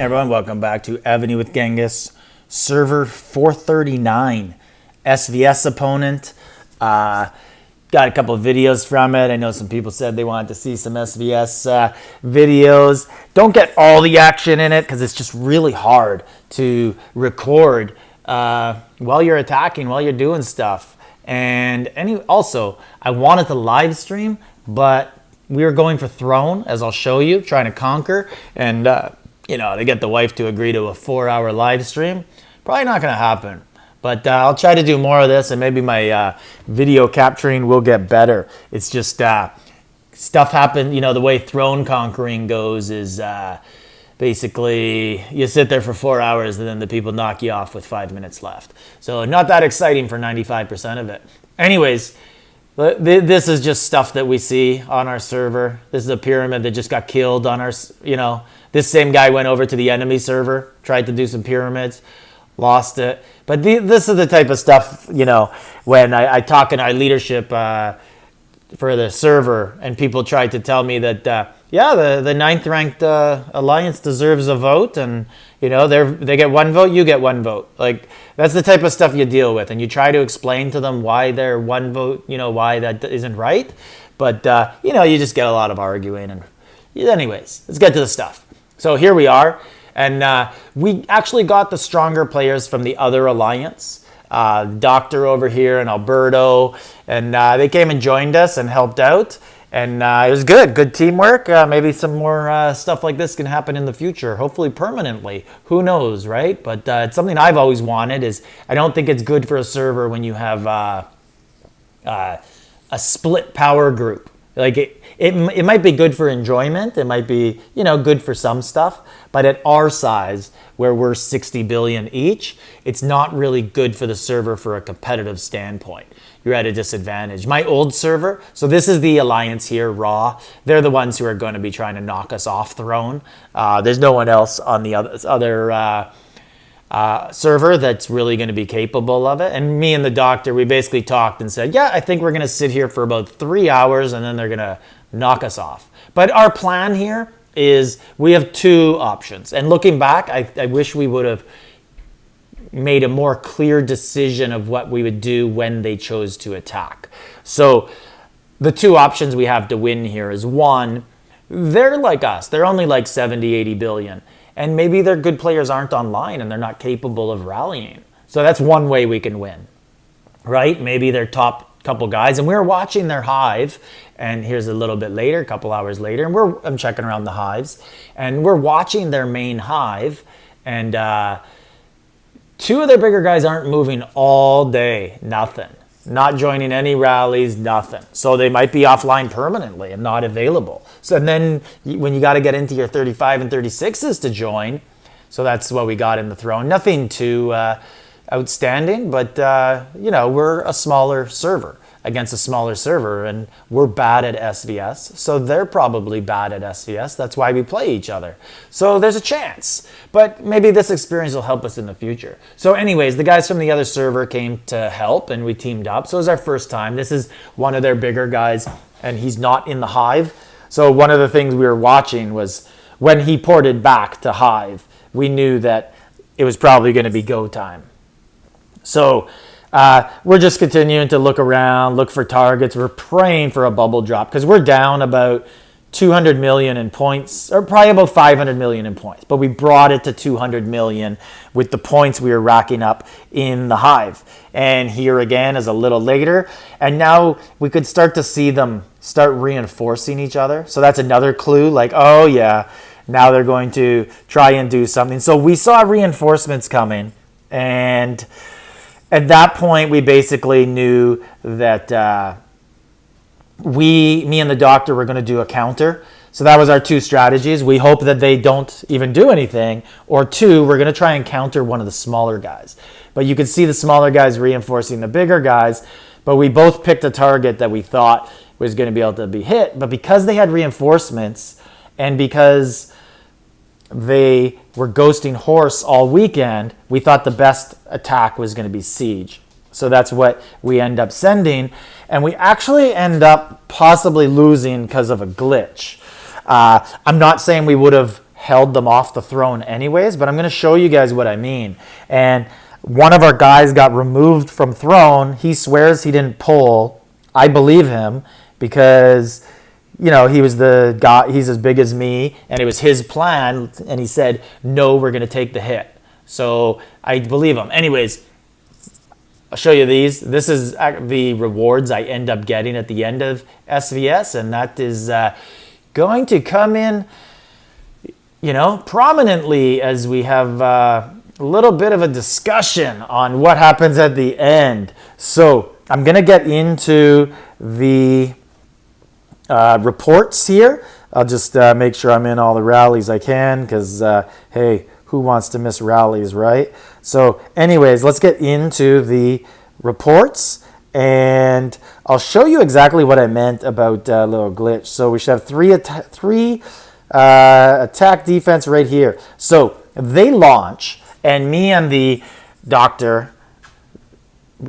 Everyone, welcome back to Avenue with Genghis. Server 439, SVS opponent. Got a couple of videos from it. I know some people said they wanted to see some SVS videos. Don't get all the action in it because it's just really hard to record while you're attacking, while you're doing stuff. And also, I wanted to live stream, but we were going for Throne, as I'll show you, trying to conquer. And, to get the wife to agree to a 4-hour live stream, probably not going to happen. But I'll try to do more of this, and maybe my video capturing will get better. It's just stuff happened. The way Throne conquering goes is basically you sit there for 4 hours, and then the people knock you off with 5 minutes left. So not that exciting for 95% of it. Anyways, this is just stuff that we see on our server. This is a pyramid that just got killed on our, This same guy went over to the enemy server, tried to do some pyramids, lost it. But this is the type of stuff, when I talk in our leadership for the server, and people try to tell me that, the 9th ranked alliance deserves a vote, and they get one vote, you get one vote. Like, that's the type of stuff you deal with, and you try to explain to them why they're one vote, why that isn't right. But you just get a lot of arguing. And anyways, let's get to the stuff. So here we are, and we actually got the stronger players from the other alliance. Doctor over here and Alberto, and they came and joined us and helped out, and it was good teamwork. Maybe some more stuff like this can happen in the future, hopefully permanently. Who knows, right? But it's something I've always wanted. Is I don't think it's good for a server when you have a split power group. Like it might be good for enjoyment. It might be, good for some stuff. But at our size, where we're 60 billion each, it's not really good for the server for a competitive standpoint. You're at a disadvantage. My old server, so this is the alliance here, Raw. They're the ones who are going to be trying to knock us off Throne. There's no one else on the other server that's really going to be capable of it. And me and the doctor, we basically talked and said, I think we're going to sit here for about 3 hours, and then they're going to knock us off. But our plan here is we have two options. And looking back, I wish we would have made a more clear decision of what we would do when they chose to attack. So the two options we have to win here is, one, they're like us. They're only like 70, 80 billion. And maybe their good players aren't online and they're not capable of rallying. So that's one way we can win, right? Maybe their top couple guys. And we were watching their hive. And here's a little bit later, a couple hours later. And I'm checking around the hives. And we're watching their main hive. And two of their bigger guys aren't moving all day. Nothing. Not joining any rallies, nothing. So they might be offline permanently and not available. So and then when you got to get into your 35 and 36s to join, so that's what we got in the Throne. Nothing too outstanding, but we're a smaller server against a smaller server, and we're bad at SVS, so they're probably bad at SVS. That's why we play each other. So there's a chance, but maybe this experience will help us in the future. So anyways, the guys from the other server came to help, and we teamed up. So it was our first time. This is one of their bigger guys, and he's not in the hive. So one of the things we were watching was when he ported back to hive, we knew that it was probably going to be go time. So we're just continuing to look around, look for targets. We're praying for a bubble drop because we're down about 200 million in points, or probably about 500 million in points. But we brought it to 200 million with the points we were racking up in the hive. And here again is a little later. And now we could start to see them start reinforcing each other. So that's another clue, like, oh yeah, now they're going to try and do something. So we saw reinforcements coming, and at that point, we basically knew that me and the doctor were going to do a counter. So that was our two strategies. We hope that they don't even do anything. Or two, we're going to try and counter one of the smaller guys. But you could see the smaller guys reinforcing the bigger guys. But we both picked a target that we thought was going to be able to be hit. But because they had reinforcements, and because they were ghosting horse all weekend, we thought the best attack was going to be siege. So that's what we end up sending. And we actually end up possibly losing because of a glitch. I'm not saying we would have held them off the throne anyways, but I'm going to show you guys what I mean. And one of our guys got removed from throne. He swears he didn't pull. I believe him because, he was the guy, he's as big as me, and it was his plan, and he said, no, we're going to take the hit. So I believe him. Anyways, I'll show you these. This is the rewards I end up getting at the end of SVS, and that is going to come in, prominently as we have a little bit of a discussion on what happens at the end. So I'm going to get into the reports here. I'll just make sure I'm in all the rallies I can because, hey, who wants to miss rallies, right? So anyways, let's get into the reports, and I'll show you exactly what I meant about a little glitch. So we should have three attack defense right here. So they launch, and me and the doctor,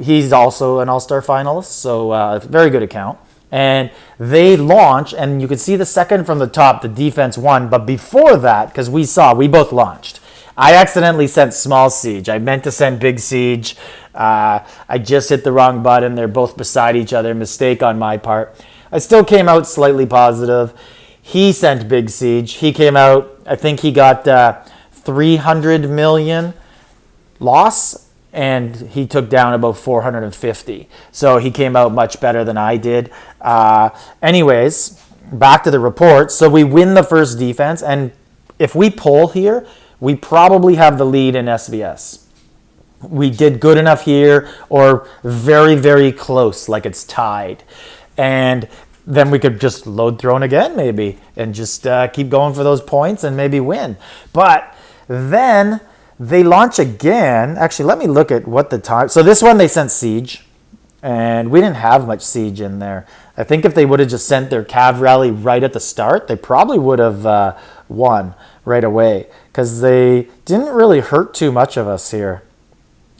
he's also an all-star finalist, so very good account. And they launch, and you can see the second from the top, the defense won. But before that, because we both launched. I accidentally sent small siege. I meant to send big siege. I just hit the wrong button. They're both beside each other. Mistake on my part. I still came out slightly positive. He sent big siege. He came out, I think he got 300 million loss, and he took down about 450. So he came out much better than I did. Anyways, back to the report. So we win the first defense, and if we pull here, we probably have the lead in SVS. We did good enough here, or very, very close, like it's tied. And then we could just load throne again, maybe, and just keep going for those points and maybe win. But then they launch again. Actually, let me look at what the time. So this one they sent siege, and we didn't have much siege in there. I think if they would have just sent their cav rally right at the start, they probably would have won right away, because they didn't really hurt too much of us here.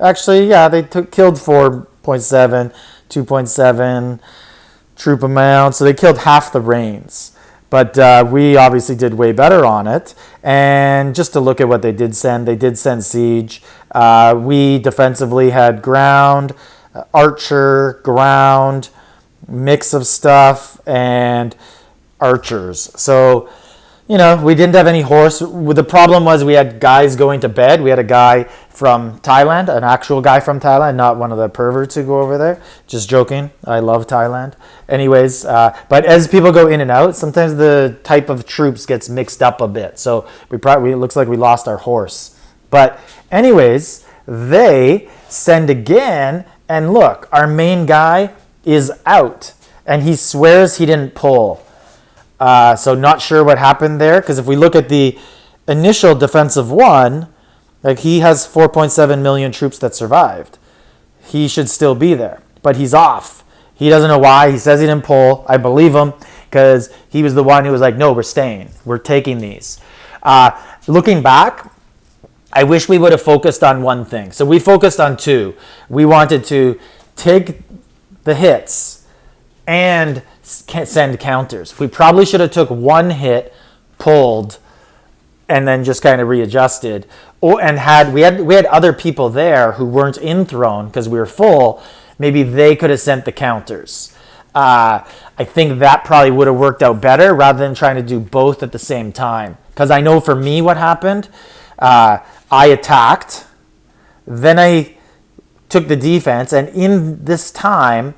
Actually, yeah, they killed 4.7, 2.7 troop amount, so they killed half the reigns. But we obviously did way better on it. And just to look at what they did send siege. We defensively had ground, archer, ground, mix of stuff, and archers. So, we didn't have any horse. The problem was we had guys going to bed. We had a guy from Thailand, an actual guy from Thailand, not one of the perverts who go over there. Just joking. I love Thailand. Anyways, but as people go in and out, sometimes the type of troops gets mixed up a bit. So it looks like we lost our horse. But anyways, they send again, and look, our main guy is out, and he swears he didn't pull. So not sure what happened there, because if we look at the initial defensive one, like he has 4.7 million troops that survived. He should still be there, but he's off. He doesn't know why. He says he didn't pull. I believe him, because he was the one who was like, no, we're staying. We're taking these. Looking back, I wish we would have focused on one thing. So we focused on two. We wanted to take the hits and send counters. We probably should have took one hit, pulled, and then just kind of readjusted. And we had other people there who weren't in throne because we were full. Maybe they could have sent the counters. I think that probably would have worked out better rather than trying to do both at the same time. Because I know for me what happened. I attacked, then I took the defense, and in this time,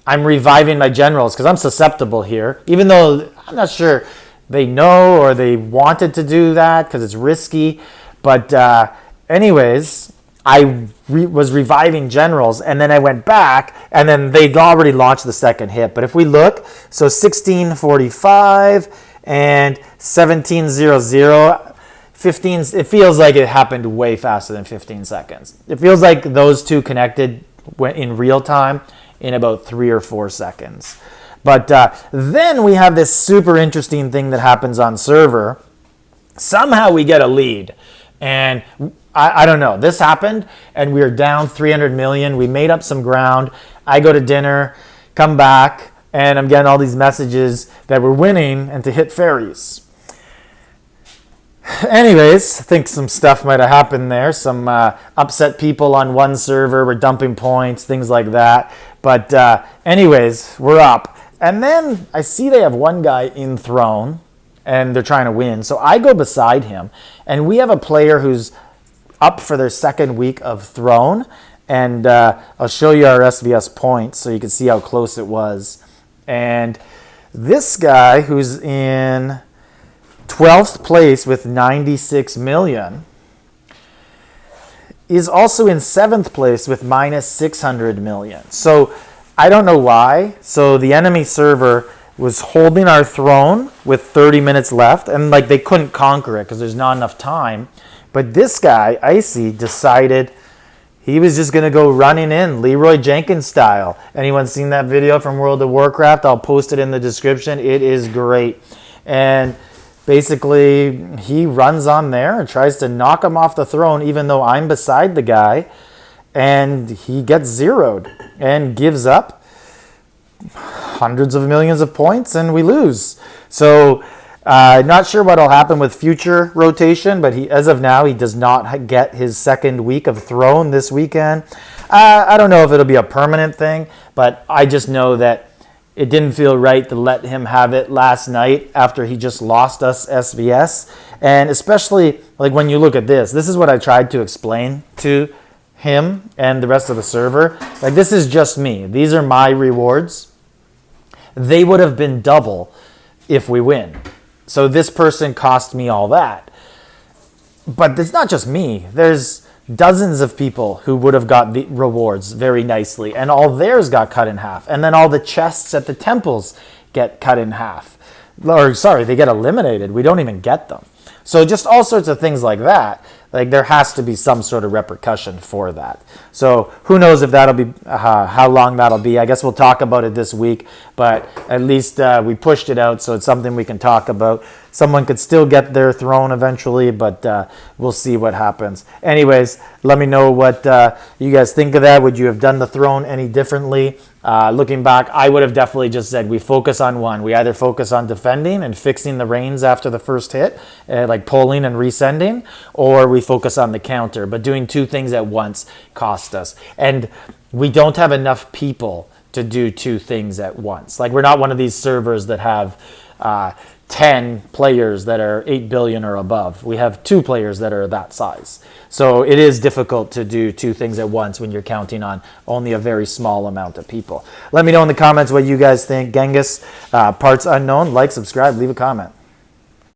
I'm reviving my generals because I'm susceptible here, even though I'm not sure they know or they wanted to do that because it's risky. But anyways, I was reviving generals, and then I went back, and then they'd already launched the second hit. But if we look, so 1645 and 1700, 15, it feels like it happened way faster than 15 seconds. It feels like those two connected in real time in about 3 or 4 seconds. But then we have this super interesting thing that happens on server. Somehow we get a lead. And I don't know. This happened, and we were down 300 million. We made up some ground. I go to dinner, come back, and I'm getting all these messages that we're winning and to hit ferries. Anyways, I think some stuff might have happened there. Some upset people on one server were dumping points, things like that. But anyways, we're up. And then I see they have one guy in throne, and they're trying to win. So I go beside him, and we have a player who's up for their second week of throne. And I'll show you our SVS points so you can see how close it was. And this guy who's in 12th place with 96 million is also in 7th place with minus 600 million. So I don't know why. So the enemy server was holding our throne with 30 minutes left, and like they couldn't conquer it because there's not enough time. But this guy, Icy, decided he was just going to go running in, Leroy Jenkins style. Anyone seen that video from World of Warcraft? I'll post it in the description. It is great. And basically, he runs on there and tries to knock him off the throne, even though I'm beside the guy. And he gets zeroed and gives up hundreds of millions of points, and we lose. So not sure what will happen with future rotation, but as of now, he does not get his second week of throne this weekend. I don't know if it'll be a permanent thing, but I just know that it didn't feel right to let him have it last night after he just lost us SVS. And especially like when you look at this is what I tried to explain to him and the rest of the server. Like, this is just me. These are my rewards. They would have been double if we win. So this person cost me all that. But it's not just me. There's dozens of people who would have got the rewards very nicely, and all theirs got cut in half. And then all the chests at the temples get cut in half. Or sorry, they get eliminated. We don't even get them. So just all sorts of things like that. Like, there has to be some sort of repercussion for that. So who knows if that'll be, how long that'll be. I guess we'll talk about it this week, but at least we pushed it out, so it's something we can talk about. Someone could still get their throne eventually, but we'll see what happens. Anyways, let me know what you guys think of that. Would you have done the throne any differently? Looking back, I would have definitely just said we focus on one. We either focus on defending and fixing the reins after the first hit, like pulling and resending, or we focus on the counter. But doing two things at once cost us. And we don't have enough people to do two things at once. Like, we're not one of these servers that have 10 players that are 8 billion or above. We have 2 players that are that size. So it is difficult to do two things at once when you're counting on only a very small amount of people. Let me know in the comments what you guys think. Genghis, parts unknown. Like, subscribe, leave a comment.